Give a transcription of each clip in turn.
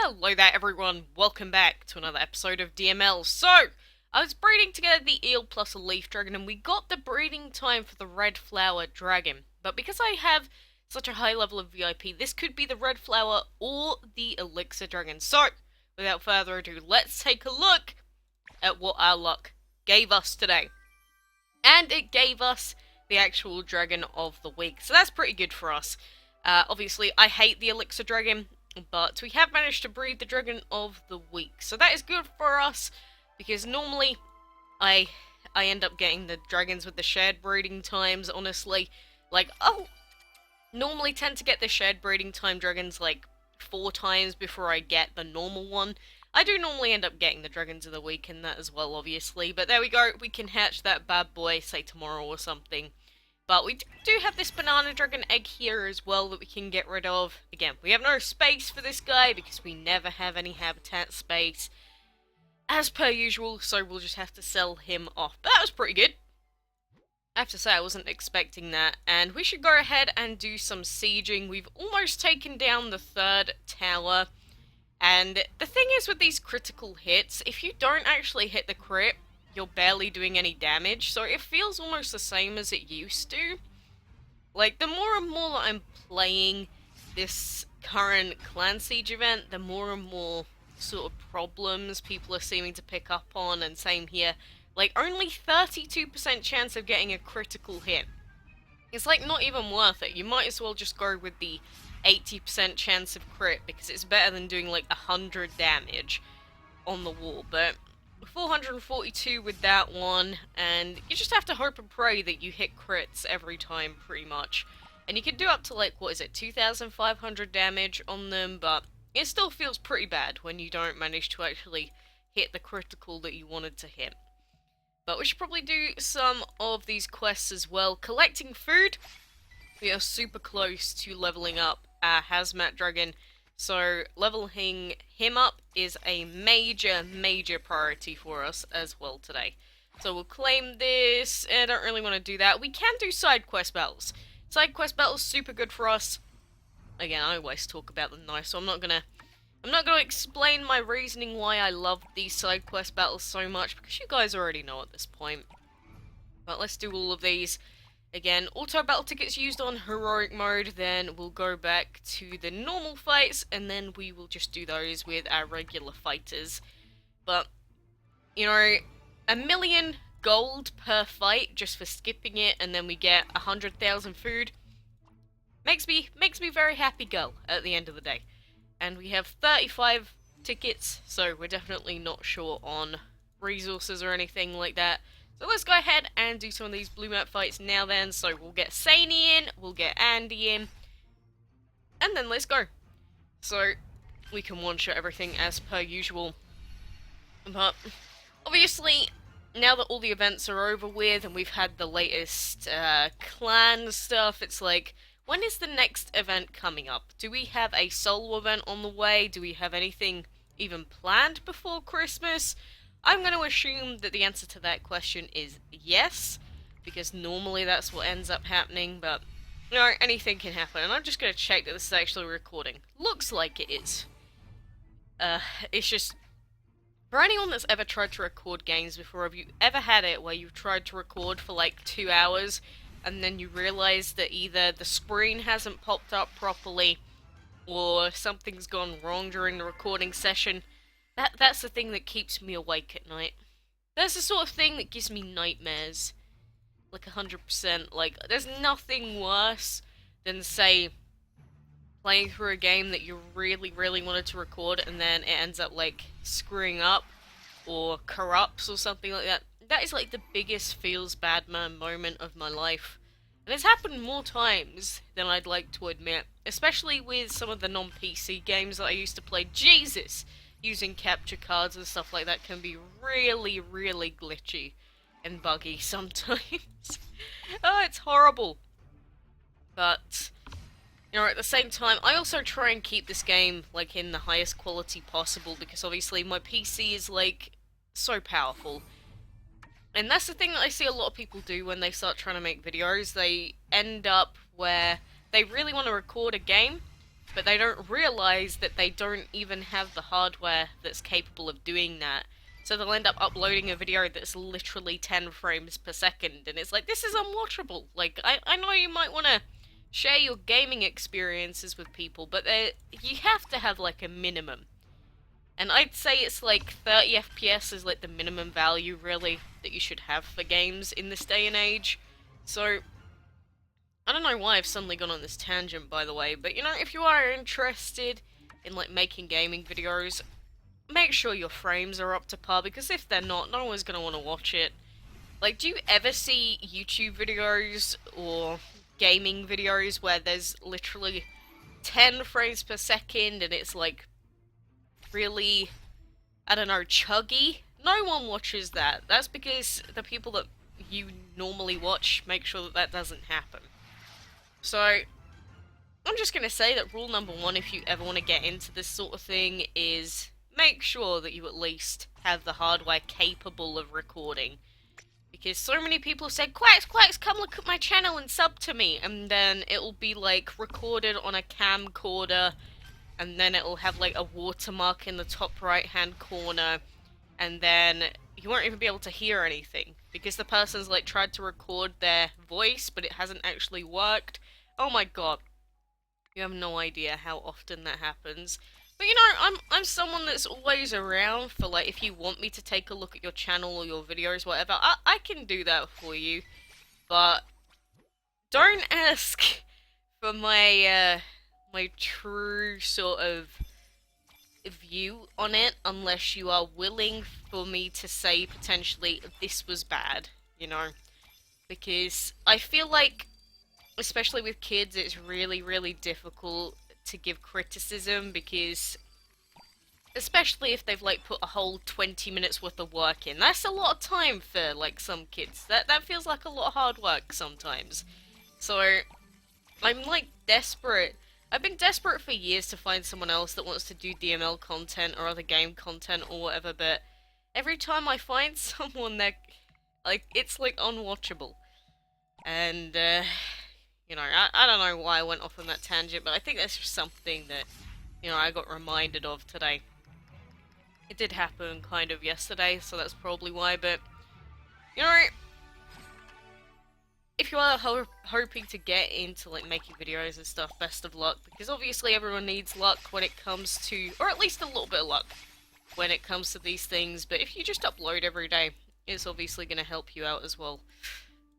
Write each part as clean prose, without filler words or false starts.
Hello there everyone, welcome back to another episode of DML. So, I was breeding together the eel plus a leaf dragon and we got the breeding time for the Redflower dragon. But because I have such a high level of VIP, this could be the Redflower or the Elixir dragon. So, without further ado, let's take a look at what our luck gave us today. And it gave us the actual dragon of the week, so that's pretty good for us. Obviously, I hate the Elixir dragon, but we have managed to breed the dragon of the week. So that is good for us, because normally I end up getting the dragons with the shared breeding times, honestly. Like, I'll normally tend to get the shared breeding time dragons like 4 times before I get the normal one. I do normally end up getting the dragons of the week in that as well, obviously. But there we go, we can hatch that bad boy, say tomorrow or something. But we do have this banana dragon egg here as well that we can get rid of. Again, we have no space for this guy because we never have any habitat space, as per usual, so we'll just have to sell him off. But that was pretty good. I have to say, I wasn't expecting that. And we should go ahead and do some sieging. We've almost taken down the 3rd tower. And the thing is with these critical hits, if you don't actually hit the crit, you're barely doing any damage, so it feels almost the same as it used to. Like, the more and more that I'm playing this current Clan Siege event, the more and more sort of problems people are seeming to pick up on, and same here. Like, only 32% chance of getting a critical hit. It's like not even worth it. You might as well just go with the 80% chance of crit, because it's better than doing like 100 damage on the wall, but 442 with that one, and you just have to hope and pray that you hit crits every time, pretty much. And you can do up to, like, what is it, 2,500 damage on them, but it still feels pretty bad when you don't manage to actually hit the critical that you wanted to hit. But we should probably do some of these quests as well. Collecting food, we are super close to leveling up our Hazmat Dragon, so leveling him up is a major priority for us as well today. So we'll claim this. I don't really want to do that. We can do side quest battles. Side quest battles super good for us. Again, I always talk about them nice, so I'm not gonna explain my reasoning why I love these side quest battles so much, because you guys already know at this point. But let's do all of these. Again, auto battle tickets used on heroic mode, then we'll go back to the normal fights, and then we will just do those with our regular fighters. But, you know, 1,000,000 gold per fight just for skipping it, and then we get 100,000 food. Makes me very happy girl at the end of the day. And we have 35 tickets, so we're definitely not short on resources or anything like that. So let's go ahead and do some of these blue map fights now then. So we'll get Sani in, we'll get Andy in, and then let's go. So we can one-shot everything as per usual. But obviously, now that all the events are over with and we've had the latest clan stuff, it's like, when is the next event coming up? Do we have a solo event on the way? Do we have anything even planned before Christmas? I'm going to assume that the answer to that question is yes, because normally that's what ends up happening, but, you know, anything can happen, and I'm just going to check that this is actually recording. Looks like it is. It's just, for anyone that's ever tried to record games before, have you ever had it where you've tried to record for like 2 hours, and then you realise that either the screen hasn't popped up properly, or something's gone wrong during the recording session? That's the thing that keeps me awake at night. That's the sort of thing that gives me nightmares. Like 100%. Like, there's nothing worse than, say, playing through a game that you really wanted to record and then it ends up, like, screwing up or corrupts or something like that. That is, like, the biggest feels bad man moment of my life. And it's happened more times than I'd like to admit. Especially with some of the non-PC games that I used to play. Jesus! Using capture cards and stuff like that can be really glitchy and buggy sometimes. Oh, it's horrible. But, you know, at the same time, I also try and keep this game, like, in the highest quality possible, because obviously my PC is, like, so powerful. And that's the thing that I see a lot of people do when they start trying to make videos. They end up where they really want to record a game, but they don't realize that they don't even have the hardware that's capable of doing that. So they'll end up uploading a video that's literally 10 frames per second, and it's like, this is unwatchable. Like, I know you might want to share your gaming experiences with people, but you have to have, like, a minimum. And I'd say it's like 30 FPS is like the minimum value, really, that you should have for games in this day and age. So, I don't know why I've suddenly gone on this tangent, by the way, but you know, if you are interested in like making gaming videos, make sure your frames are up to par, because if they're not, no one's gonna want to watch it. Like, do you ever see YouTube videos or gaming videos where there's literally 10 frames per second and it's like really, I don't know, chuggy? No one watches that. That's because the people that you normally watch make sure that that doesn't happen. So, I'm just gonna say that rule number one, if you ever want to get into this sort of thing, is make sure that you at least have the hardware capable of recording. Because so many people said, Quacks, Quacks, come look at my channel and sub to me. And then it'll be like recorded on a camcorder, and then it'll have like a watermark in the top right hand corner, and then you won't even be able to hear anything because the person's like tried to record their voice but it hasn't actually worked. Oh my god, you have no idea how often that happens. But you know, I'm someone that's always around for, like, if you want me to take a look at your channel or your videos, whatever, I can do that for you. But don't ask for my my true sort of view on it unless you are willing for me to say potentially this was bad, you know? Because I feel like, especially with kids, it's really, really difficult to give criticism, because especially if they've like put a whole 20 minutes worth of work in. That's a lot of time for like some kids. That feels like a lot of hard work sometimes. So I'm like desperate. I've been desperate for years to find someone else that wants to do DML content or other game content or whatever, but every time I find someone that, like, it's like unwatchable. And you know, I don't know why I went off on that tangent, but I think that's just something that, you know, I got reminded of today. It did happen kind of yesterday, so that's probably why, but, you know, if you are hoping to get into, like, making videos and stuff, best of luck, because obviously everyone needs luck when it comes to, or at least a little bit of luck when it comes to these things, but if you just upload every day, it's obviously going to help you out as well.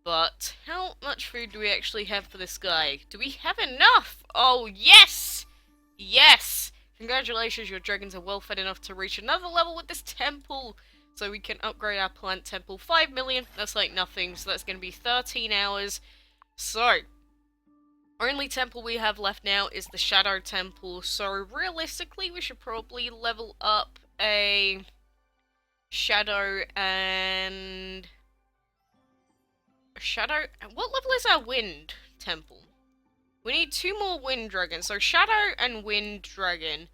But how much food do we actually have for this guy? Do we have enough? Oh, yes! Yes! Congratulations, your dragons are well fed enough to reach another level with this temple. So we can upgrade our plant temple. 5 million, that's like nothing. So that's going to be 13 hours. So, only temple we have left now is the Shadow Temple. So realistically, we should probably level up a Shadow and... Shadow? What level is our Wind Temple? We need 2 more Wind Dragons. So Shadow and Wind Dragon.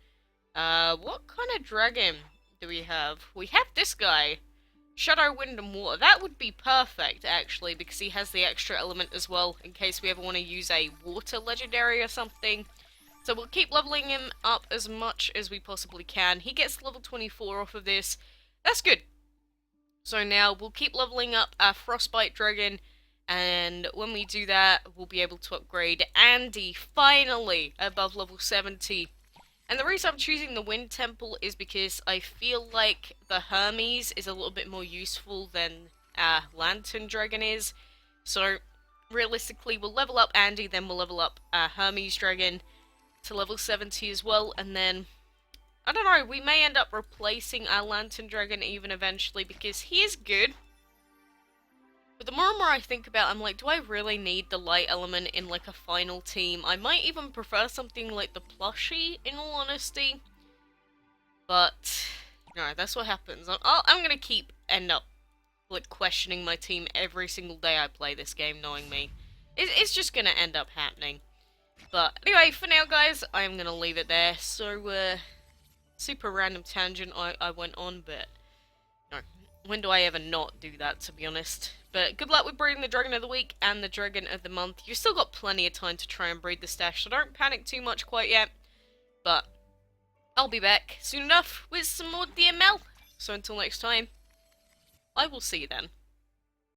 What kind of dragon do we have? We have this guy. Shadow, Wind, and Water. That would be perfect, actually, because he has the extra element as well, in case we ever want to use a water legendary or something. So we'll keep leveling him up as much as we possibly can. He gets level 24 off of this. That's good. So now we'll keep leveling up our Frostbite Dragon, and when we do that, we'll be able to upgrade Andy, finally, above level 70. And the reason I'm choosing the Wind Temple is because I feel like the Hermes is a little bit more useful than our Lantern Dragon is. So, realistically, we'll level up Andy, then we'll level up our Hermes Dragon to level 70 as well, and then, I don't know, we may end up replacing our Lantern Dragon even eventually, because he is good. But the more and more I think about it, I'm like, do I really need the light element in, like, a final team? I might even prefer something like the plushie, in all honesty. But, no, that's what happens. I'm gonna end up, like, questioning my team every single day I play this game, knowing me. It's just gonna end up happening. But, anyway, for now, guys, I'm gonna leave it there. So, super random tangent I went on, but, no. When do I ever not do that, to be honest? But good luck with breeding the Dragon of the Week and the Dragon of the Month. You've still got plenty of time to try and breed the stash, so don't panic too much quite yet. But I'll be back soon enough with some more DML. So until next time, I will see you then.